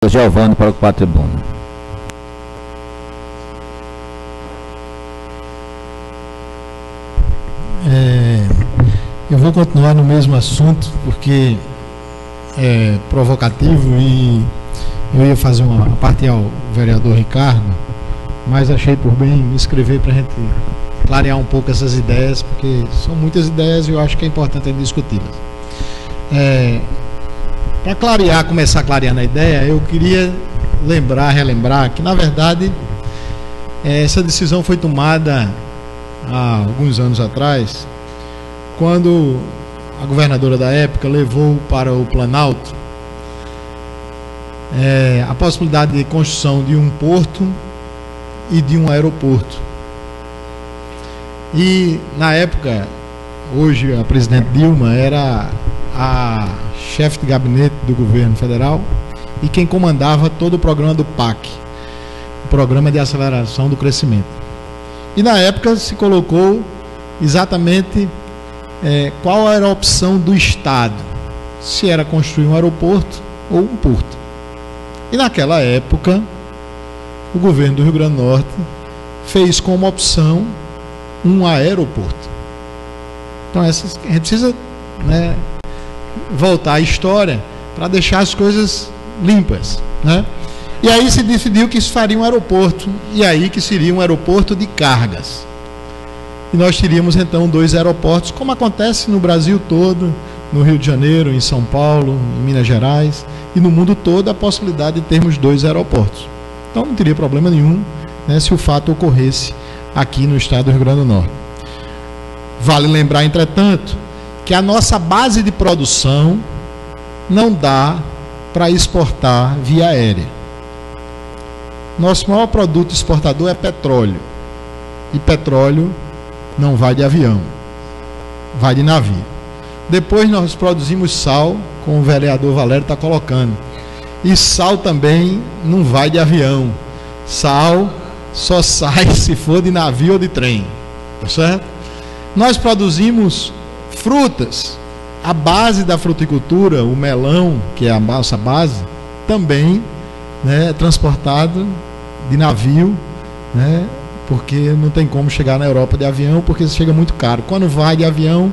Giovanni para ocupar a tribuna. Eu vou continuar no mesmo assunto, porque é provocativo e eu ia fazer uma parte ao vereador Ricardo, mas achei por bem me inscrever para a gente clarear um pouco essas ideias, porque são muitas ideias e eu acho que é importante discuti-las. Para clarear, começar a clarear na ideia, eu queria relembrar que, na verdade, essa decisão foi tomada há alguns anos atrás, quando a governadora da época levou para o Planalto a possibilidade de construção de um porto e de um aeroporto. E, na época, hoje a presidente Dilma era a chefe de gabinete do governo federal e quem comandava todo o programa do PAC, o Programa de Aceleração do Crescimento. E na época se colocou exatamente qual era a opção do Estado, se era construir um aeroporto ou um porto. E naquela época, o governo do Rio Grande do Norte fez como opção um aeroporto. Então a gente precisa voltar à história para deixar as coisas limpas, E aí se decidiu que isso faria um aeroporto, e aí que seria um aeroporto de cargas. E nós teríamos então 2 aeroportos, como acontece no Brasil todo, no Rio de Janeiro, em São Paulo, em Minas Gerais, e no mundo todo a possibilidade de termos 2 aeroportos. Então não teria problema nenhum se o fato ocorresse aqui no estado do Rio Grande do Norte. Vale lembrar, entretanto, que a nossa base de produção não dá para exportar via aérea. Nosso maior produto exportador é petróleo. E petróleo não vai de avião, vai de navio. Depois nós produzimos sal, como o vereador Valério está colocando. E sal também não vai de avião. Sal só sai se for de navio ou de trem. Tá certo? Nós produzimos frutas. A base da fruticultura, o melão, que é a nossa base, também é transportado de navio, porque não tem como chegar na Europa de avião, porque chega muito caro. Quando vai de avião,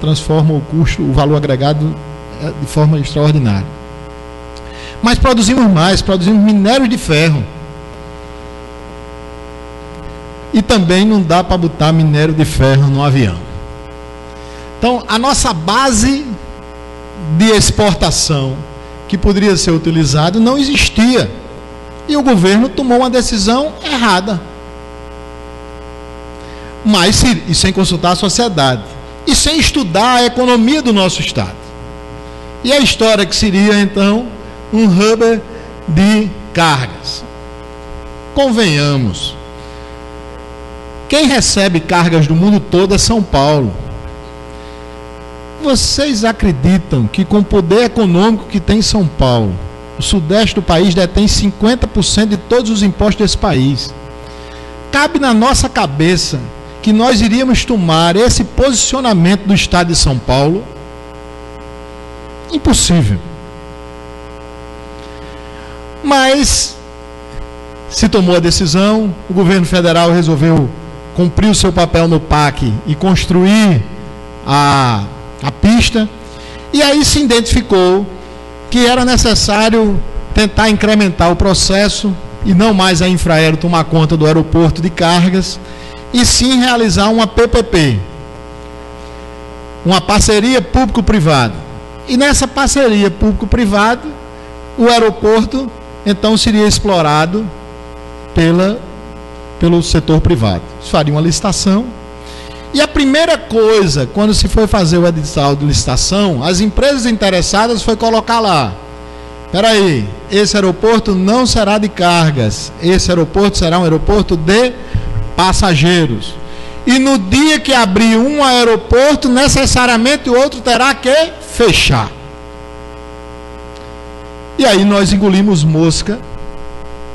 transforma o custo, o valor agregado de forma extraordinária. Mas produzimos mais, produzimos minério de ferro. E também não dá para botar minério de ferro no avião. Então, a nossa base de exportação que poderia ser utilizada não existia. E o governo tomou uma decisão errada. Mas e sem consultar a sociedade. E sem estudar a economia do nosso estado. E a história que seria, então, um hub de cargas. Convenhamos. Quem recebe cargas do mundo todo é São Paulo. Vocês acreditam que com o poder econômico que tem São Paulo, o sudeste do país detém 50% de todos os impostos desse país? Cabe na nossa cabeça que nós iríamos tomar esse posicionamento do estado de São Paulo? Impossível. Mas se tomou a decisão, o governo federal resolveu cumprir o seu papel no PAC e construir a pista, e aí se identificou que era necessário tentar incrementar o processo e não mais a Infraero tomar conta do aeroporto de cargas, e sim realizar uma PPP, uma parceria público-privada. E nessa parceria público-privada, o aeroporto então seria explorado pelo setor privado. Se faria uma licitação. E a primeira coisa, quando se foi fazer o edital de licitação, as empresas interessadas foi colocar lá: espera aí, esse aeroporto não será de cargas, esse aeroporto será um aeroporto de passageiros. E no dia que abrir um aeroporto, necessariamente o outro terá que fechar. E aí nós engolimos mosca,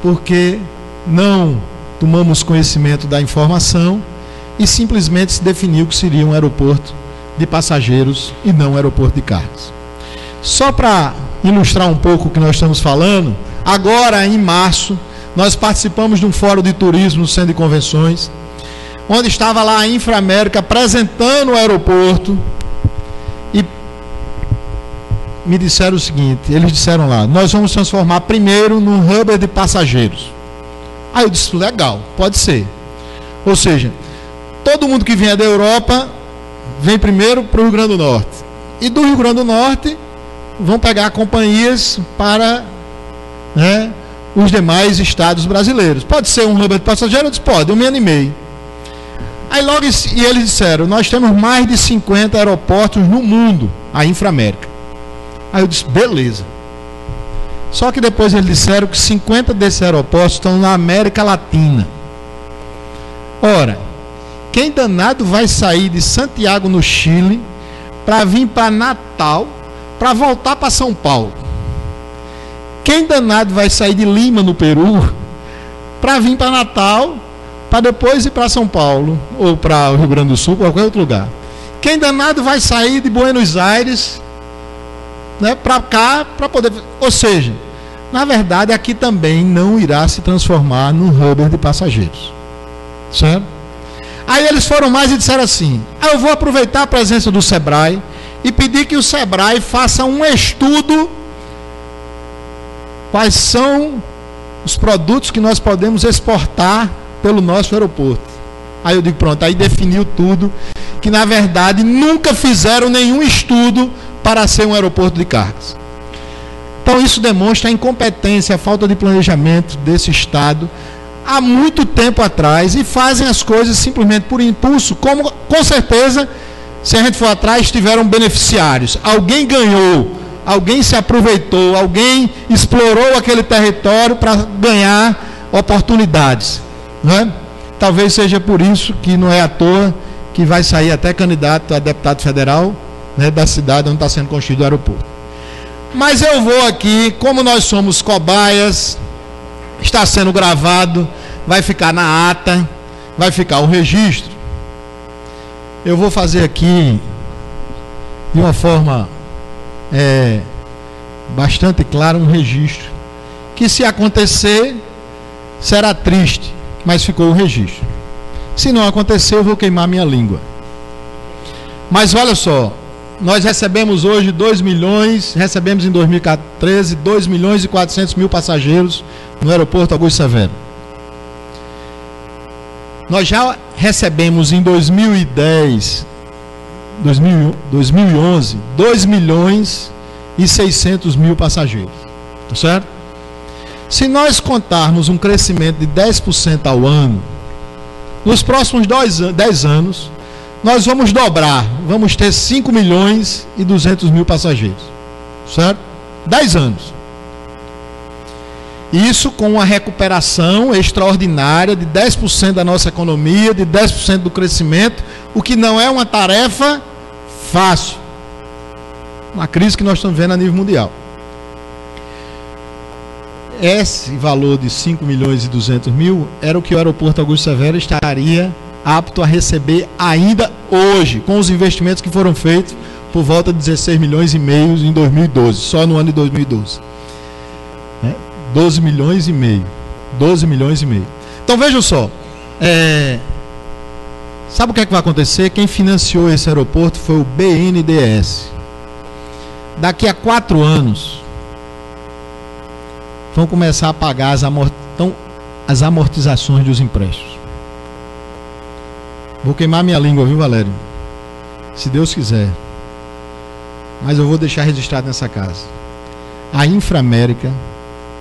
porque não tomamos conhecimento da informação e simplesmente se definiu que seria um aeroporto de passageiros e não um aeroporto de cargas. Só para ilustrar um pouco o que nós estamos falando, agora em março, nós participamos de um fórum de turismo no Centro de Convenções, onde estava lá a Inframérica apresentando o aeroporto, e me disseram o seguinte, eles disseram lá, nós vamos transformar primeiro num hub de passageiros. Aí eu disse, legal, pode ser. Ou seja, todo mundo que vier da Europa, vem primeiro para o Rio Grande do Norte. E do Rio Grande do Norte, vão pegar companhias para, né, os demais estados brasileiros. Pode ser um hub de passageiros? Eu disse, pode, eu me animei. Aí logo, e eles disseram, nós temos mais de 50 aeroportos no mundo, a Inframérica. Aí eu disse, beleza. Só que depois eles disseram que 50 desses aeroportos estão na América Latina. Ora, quem danado vai sair de Santiago, no Chile, para vir para Natal, para voltar para São Paulo? Quem danado vai sair de Lima, no Peru, para vir para Natal, para depois ir para São Paulo, ou para o Rio Grande do Sul, ou qualquer outro lugar? Quem danado vai sair de Buenos Aires, né, para cá, para poder... Ou seja, na verdade, aqui também não irá se transformar num hub de passageiros. Certo? Aí eles foram mais e disseram assim, eu vou aproveitar a presença do Sebrae e pedir que o Sebrae faça um estudo quais são os produtos que nós podemos exportar pelo nosso aeroporto. Aí eu digo, pronto, aí definiu tudo, que na verdade nunca fizeram nenhum estudo para ser um aeroporto de cargas. Então isso demonstra a incompetência, a falta de planejamento desse Estado há muito tempo atrás, e fazem as coisas simplesmente por impulso, como com certeza, se a gente for atrás, tiveram beneficiários. Alguém ganhou, alguém se aproveitou, alguém explorou aquele território para ganhar oportunidades, não é? Talvez seja por isso que não é à toa que vai sair até candidato a deputado federal, né, da cidade onde está sendo construído o aeroporto. Mas eu vou aqui, como nós somos cobaias, está sendo gravado, vai ficar na ata, vai ficar o registro. Eu vou fazer aqui de uma forma bastante clara um registro, que se acontecer será triste, mas ficou o registro. Se não acontecer, eu vou queimar minha língua. Mas olha só, nós recebemos hoje 2 milhões, recebemos em 2013 2 milhões e 400 mil passageiros no aeroporto Augusto Severo. Nós já recebemos em 2010, 2011, 2 milhões e 600 mil passageiros, tá certo? Se nós contarmos um crescimento de 10% ao ano, nos próximos 10 anos, nós vamos dobrar, vamos ter 5 milhões e 200 mil passageiros, certo? 10 anos. Isso com uma recuperação extraordinária de 10% da nossa economia, de 10% do crescimento, o que não é uma tarefa fácil. Uma crise que nós estamos vendo a nível mundial. Esse valor de 5 milhões e 200 mil era o que o aeroporto Augusto Severo estaria apto a receber ainda hoje, com os investimentos que foram feitos por volta de 16 milhões e meio em 2012, só no ano de 2012. 12 milhões e meio. 12 milhões e meio. Então vejam só, sabe o que é que vai acontecer? Quem financiou esse aeroporto foi o BNDES. Daqui a 4 anos, vão começar a pagar as amortizações dos empréstimos. Vou queimar minha língua, viu, Valério? Se Deus quiser. Mas eu vou deixar registrado nessa casa. A Inframérica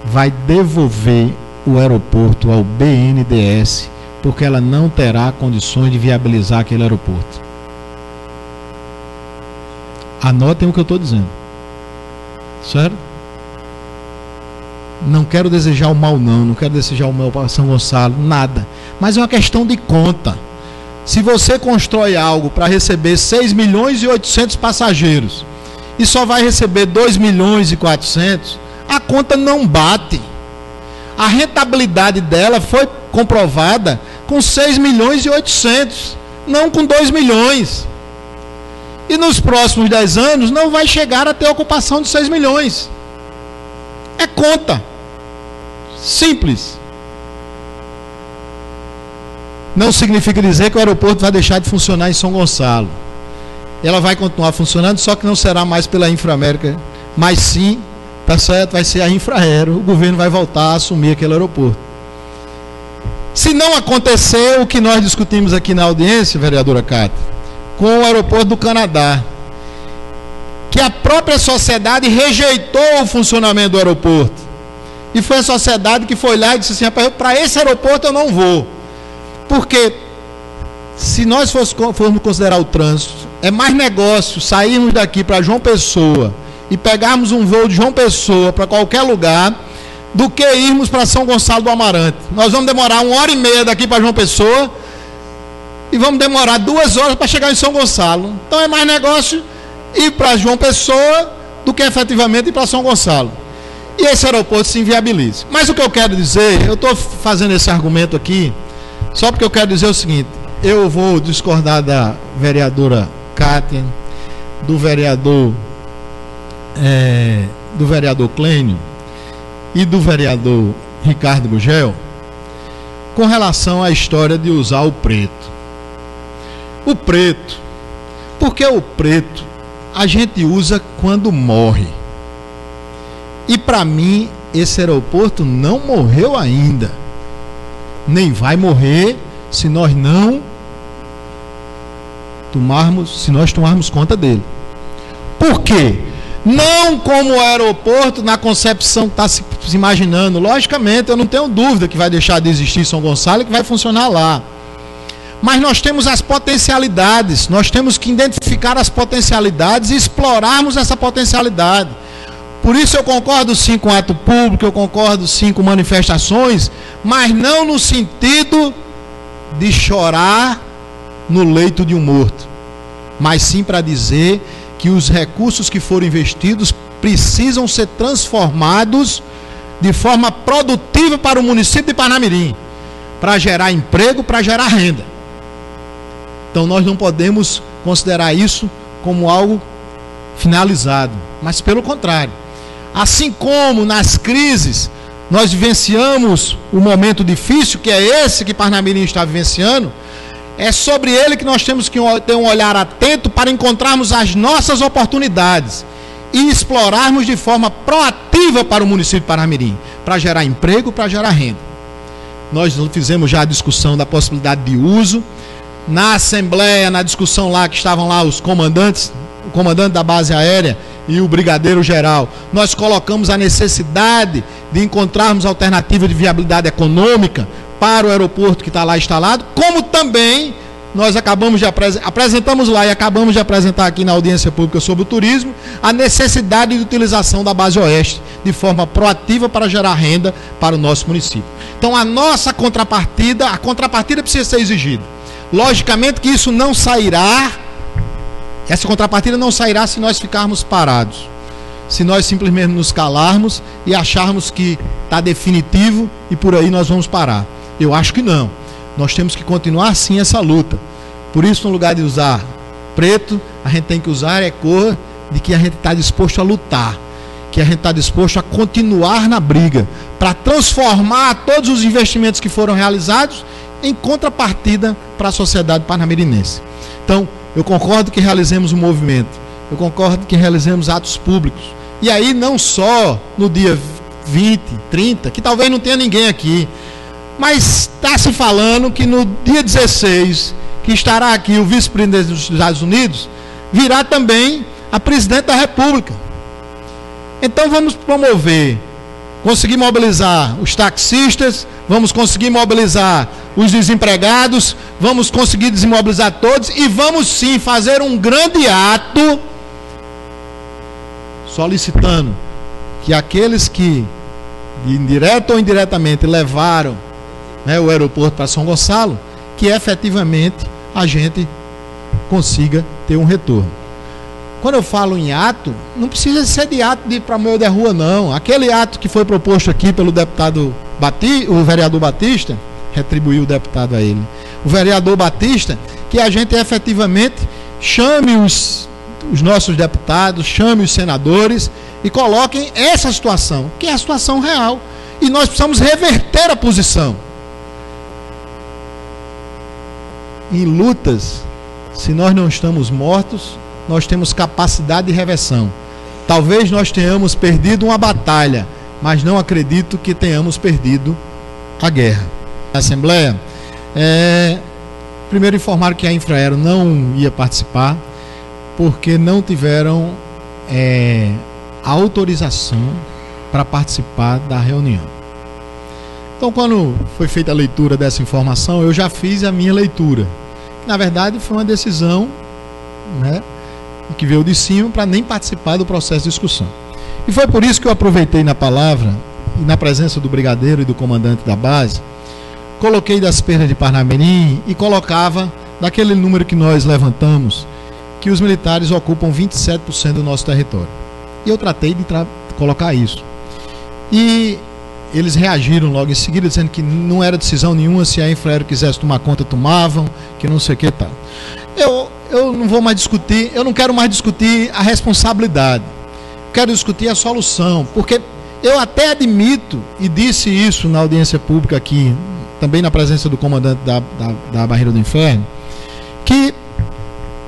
vai devolver o aeroporto ao BNDES, porque ela não terá condições de viabilizar aquele aeroporto. Anotem o que eu estou dizendo. Certo? Não quero desejar o mal, não quero desejar o mal para São Gonçalo, nada. Mas é uma questão de conta. Se você constrói algo para receber 6 milhões e 800 passageiros e só vai receber 2 milhões e 400, a conta não bate. A rentabilidade dela foi comprovada com 6 milhões e 800, não com 2 milhões. E nos próximos 10 anos não vai chegar a ter ocupação de 6 milhões. É conta. Simples. Não significa dizer que o aeroporto vai deixar de funcionar em São Gonçalo. Ela vai continuar funcionando, só que não será mais pela Inframérica, mas sim, tá certo, vai ser a Infraero. O governo vai voltar a assumir aquele aeroporto. Se não acontecer o que nós discutimos aqui na audiência, vereadora Cátia, com o aeroporto do Canadá, que a própria sociedade rejeitou o funcionamento do aeroporto, e foi a sociedade que foi lá e disse assim: para esse aeroporto eu não vou, porque se nós formos considerar o trânsito, é mais negócio sairmos daqui para João Pessoa e pegarmos um voo de João Pessoa para qualquer lugar, do que irmos para São Gonçalo do Amarante. Nós vamos demorar 1h30 daqui para João Pessoa e vamos demorar 2 horas para chegar em São Gonçalo. Então é mais negócio ir para João Pessoa do que efetivamente ir para São Gonçalo. E esse aeroporto se inviabiliza. Mas o que eu quero dizer, eu estou fazendo esse argumento aqui só porque eu quero dizer o seguinte: eu vou discordar da vereadora Cátia, do vereador Clênio e do vereador Ricardo Gugel com relação à história de usar o preto. O preto, porque o preto a gente usa quando morre. E para mim, esse aeroporto não morreu ainda. Nem vai morrer se nós não tomarmos conta dele. Por quê? Não como o aeroporto na concepção que está se imaginando. Logicamente, eu não tenho dúvida que vai deixar de existir São Gonçalo e que vai funcionar lá. Mas nós temos as potencialidades, nós temos que identificar as potencialidades e explorarmos essa potencialidade. Por isso eu concordo sim com ato público, eu concordo sim com manifestações, mas não no sentido de chorar no leito de um morto, mas sim para dizer que os recursos que foram investidos precisam ser transformados de forma produtiva para o município de Parnamirim, para gerar emprego, para gerar renda. Então nós não podemos considerar isso como algo finalizado, mas pelo contrário. Assim como nas crises nós vivenciamos um momento difícil, que é esse que Parnamirim está vivenciando, é sobre ele que nós temos que ter um olhar atento para encontrarmos as nossas oportunidades e explorarmos de forma proativa para o município de Parnamirim, para gerar emprego, para gerar renda. Nós fizemos já a discussão da possibilidade de uso. Na Assembleia, na discussão lá, que estavam lá os comandantes, o comandante da base aérea e o brigadeiro geral, nós colocamos a necessidade de encontrarmos alternativa de viabilidade econômica para o aeroporto que está lá instalado, como também nós apresentamos lá e acabamos de apresentar aqui na audiência pública sobre o turismo, a necessidade de utilização da base oeste de forma proativa para gerar renda para o nosso município. Então a nossa contrapartida, a contrapartida precisa ser exigida. Logicamente que isso não sairá, essa contrapartida não sairá se nós ficarmos parados, se nós simplesmente nos calarmos e acharmos que está definitivo e por aí nós vamos parar. Eu acho que não. Nós temos que continuar sim essa luta. Por isso, no lugar de usar preto, a gente tem que usar a cor de que a gente está disposto a lutar, que a gente está disposto a continuar na briga, para transformar todos os investimentos que foram realizados em contrapartida para a sociedade parnamirinense. Então, eu concordo que realizemos um movimento, eu concordo que realizemos atos públicos, e aí não só no dia 20, 30, que talvez não tenha ninguém aqui, mas está se falando que no dia 16, que estará aqui o vice-presidente dos Estados Unidos, virá também a presidente da República. Então vamos promover, conseguir mobilizar os taxistas, vamos conseguir mobilizar os desempregados, vamos conseguir desmobilizar todos e vamos sim fazer um grande ato solicitando que aqueles que, direta ou indiretamente, levaram o aeroporto para São Gonçalo, que efetivamente a gente consiga ter um retorno. Quando eu falo em ato, não precisa ser de ato de ir para o meio da rua, não. Aquele ato que foi proposto aqui pelo deputado o vereador Batista, retribuiu o deputado a ele, o vereador Batista, que a gente efetivamente chame os os nossos deputados, chame os senadores e coloquem essa situação, que é a situação real. E nós precisamos reverter a posição. Em lutas, se nós não estamos mortos, nós temos capacidade de reversão. Talvez nós tenhamos perdido uma batalha, mas não acredito que tenhamos perdido a guerra. A Assembleia, primeiro informaram que a Infraero não ia participar, porque não tiveram a autorização para participar da reunião. Então, quando foi feita a leitura dessa informação, eu já fiz a minha leitura. Na verdade, foi uma decisão, né, que veio de cima para nem participar do processo de discussão. E foi por isso que eu aproveitei na palavra, e na presença do brigadeiro e do comandante da base, coloquei das perdas de Parnamirim e colocava daquele número que nós levantamos, que os militares ocupam 27% do nosso território. E eu tratei de colocar isso. E eles reagiram logo em seguida, dizendo que não era decisão nenhuma, se a Infraero quisesse tomar conta, tomavam, que não sei o que tal. Eu não vou mais discutir, eu não quero mais discutir a responsabilidade. Quero discutir a solução, porque eu até admito, e disse isso na audiência pública aqui, também na presença do comandante da Barreira do Inferno, que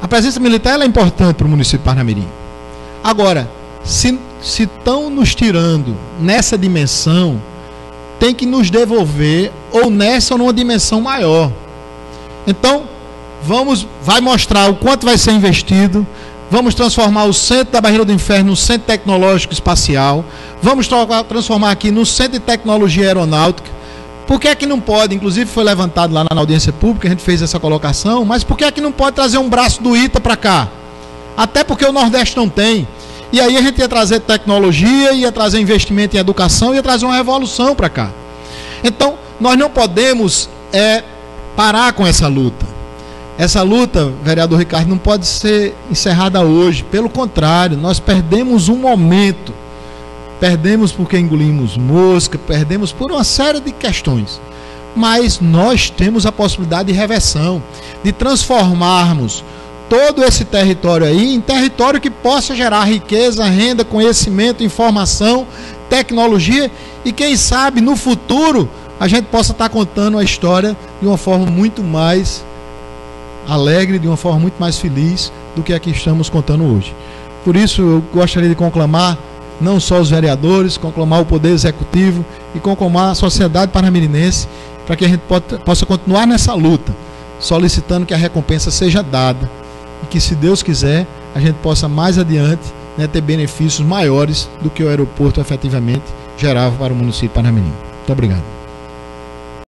a presença militar ela é importante para o município de Parnamirim. Agora, se estão nos tirando nessa dimensão, tem que nos devolver ou nessa ou numa dimensão maior. Então, vai mostrar o quanto vai ser investido, vamos transformar o centro da Barreira do Inferno no centro tecnológico espacial, vamos transformar aqui no centro de tecnologia aeronáutica. Por que é que não pode, inclusive foi levantado lá na audiência pública, a gente fez essa colocação, mas por que é que não pode trazer um braço do ITA para cá? Até porque o Nordeste não tem. E aí a gente ia trazer tecnologia, ia trazer investimento em educação, ia trazer uma revolução para cá. Então, nós não podemos parar com essa luta. Essa luta, vereador Ricardo, não pode ser encerrada hoje. Pelo contrário, nós perdemos um momento. Perdemos porque engolimos mosca, perdemos por uma série de questões. Mas nós temos a possibilidade de reversão, de transformarmos todo esse território aí em território que possa gerar riqueza, renda, conhecimento, informação, tecnologia e quem sabe no futuro a gente possa estar contando a história de uma forma muito mais alegre, de uma forma muito mais feliz do que a que estamos contando hoje. Por isso eu gostaria de conclamar não só os vereadores, conclamar o Poder Executivo e conclamar a sociedade parnamirinense para que a gente possa continuar nessa luta, solicitando que a recompensa seja dada e que, se Deus quiser, a gente possa mais adiante, né, ter benefícios maiores do que o aeroporto efetivamente gerava para o município de Parnamirim. Muito obrigado.